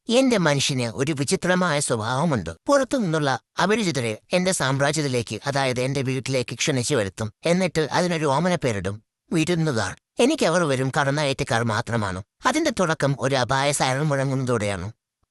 എന്റെ മനുഷ്യന് ഒരു വിചിത്രമായ സ്വഭാവമുണ്ട്. പുറത്തുനിന്നുള്ള അപരിചിതരെ എന്റെ സാമ്രാജ്യത്തിലേക്ക്, അതായത് എന്റെ വീട്ടിലേക്ക് ക്ഷണിച്ചു വരുത്തും. എന്നിട്ട് അതിനൊരു ഓമന പേരിടും, വിരുന്നുകാർ. എനിക്ക് അവർ വെറും കടന്നയറ്റക്കാർ മാത്രമാണ്. അതിന്റെ തുടക്കം ഒരു അപായ സൈറൺ മുഴങ്ങുന്നതോടെയാണ്.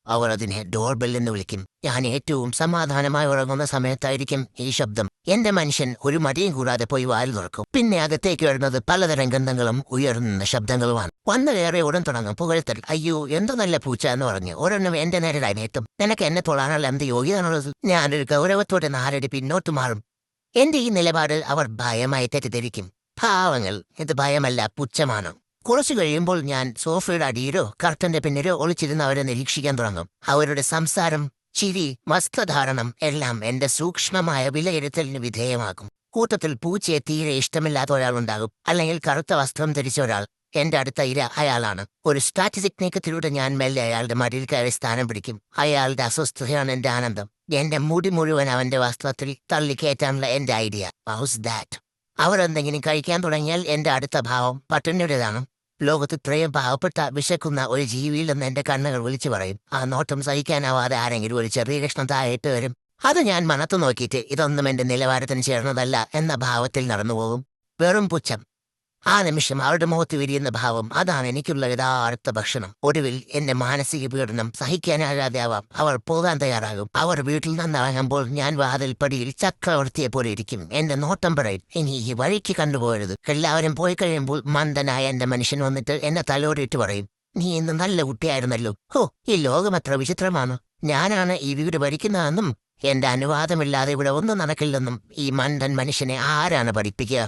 അവർ അതിനെ ഡോർ ബെൽ എന്ന് വിളിക്കും. ഞാൻ ഏറ്റവും സമാധാനമായി ഉറങ്ങുന്ന സമയത്തായിരിക്കും ഈ ശബ്ദം. എന്റെ മനുഷ്യൻ ഒരു മടിയും കൂടാതെ പോയി വായിൽ തുറക്കും. പിന്നെ അകത്തേക്ക് വരുന്നത് പലതരം ഗന്ധങ്ങളും ഉയർന്ന ശബ്ദങ്ങളുമാണ്. വന്നേറെ ഉടൻ തുടങ്ങും പുകഴ്ത്തൽ. അയ്യോ, എന്തു നല്ല പൂച്ച എന്ന് പറഞ്ഞ് ഒരെണ്ണം എന്റെ നേരെ എത്തും. നിനക്ക് എന്നെ തൊഴാനുള്ള എന്ത് യോഗ്യതാണുള്ളത്? ഞാനൊരു ഗൗരവത്തോടെ 4 അടി പിന്നോട്ട് മാറും. എന്റെ ഈ നിലപാട് അവർ ഭയമായി തെറ്റിദ്ധരിക്കും. പാവങ്ങൾ, ഇത് ഭയമല്ല, പുച്ഛമാണ്. കുറച്ചു കഴിയുമ്പോൾ ഞാൻ സോഫയുടെ അടിയിലോ കർട്ടന്റെ പിന്നിലോ ഒളിച്ചിരുന്ന് അവരെ നിരീക്ഷിക്കാൻ തുടങ്ങും. അവരുടെ സംസാരം, ചിരി, വസ്ത്രധാരണം എല്ലാം എന്റെ സൂക്ഷ്മമായ വിലയിരുത്തലിന് വിധേയമാക്കും. കൂട്ടത്തിൽ പൂച്ചയെ തീരെ ഇഷ്ടമില്ലാത്ത ഒരാളുണ്ടാകും, അല്ലെങ്കിൽ കറുത്ത വസ്ത്രം ധരിച്ച ഒരാൾ. എന്റെ അടുത്ത ഇര അയാളാണ്. ഒരു സ്ട്രാറ്റജിക് നീക്കത്തിലൂടെ ഞാൻ മെല്ലെ അയാളുടെ മടിയിൽ കയറി സ്ഥാനം പിടിക്കും. അയാളുടെ അസ്വസ്ഥതയാണ് എന്റെ ആനന്ദം. എന്റെ മുടി മുഴുവൻ അവന്റെ വസ്ത്രത്തിൽ തള്ളിക്കയറ്റാനുള്ള എന്റെ ഐഡിയ. House that? അവരെന്തെങ്കിലും കഴിക്കാൻ തുടങ്ങിയാൽ എന്റെ അടുത്ത ഭാവം പട്ടിണിയുടേതാണ്. ലോകത്ത് ഇത്രയും പാവപ്പെട്ട വിശക്കുന്ന ഒരു ജീവിയില്ലെന്ന് എന്റെ കണ്ണുകൾ വിളിച്ചു പറയും. ആ നോട്ടം സഹിക്കാനാവാതെ ആരെങ്കിലും ഒരു ചെറിയ കഷ്ണം താഴേട്ട് വരും. അത് ഞാൻ മണത്തു നോക്കിയിട്ട് ഇതൊന്നും എന്റെ നിലവാരത്തിന് ചേർന്നതല്ല എന്ന ഭാവത്തിൽ നടന്നുപോകും. വെറും പുച്ഛം. ആ നിമിഷം അവരുടെ മുഖത്ത് വിരിയുന്ന ഭാവം, അതാണ് എനിക്കുള്ള യഥാർത്ഥ ഭക്ഷണം. ഒടുവിൽ എന്റെ മാനസിക പീഡനം സഹിക്കാനാകാതെ ആവാം. അവർ പോകാൻ തയ്യാറാകും. അവർ വീട്ടിൽ നിന്നിറങ്ങുമ്പോൾ ഞാൻ വാതിൽപ്പടിയിൽ ചക്രവർത്തിയെ പോലെ ഇരിക്കും. എന്റെ നോട്ടം പറയും, ഇനി ഈ വഴിക്ക് കണ്ടുപോകരുത്. എല്ലാവരും പോയി കഴിയുമ്പോൾ മന്ദനായ എന്റെ മനുഷ്യൻ വന്നിട്ട് എന്നെ തലോടിയിട്ട് പറയും, നീ ഇന്ന് നല്ല കുട്ടിയായിരുന്നല്ലോ. ഹോ, ഈ ലോകം എത്ര വിചിത്രമാണ്. ഞാനാണ് ഈ വീട് ഭരിക്കുന്നതെന്നും എന്റെ അനുവാദമില്ലാതെ ഇവിടെ ഒന്നും നടക്കില്ലെന്നും ഈ മണ്ടൻ മനുഷ്യനെ ആരാണ് പഠിപ്പിക്കുക?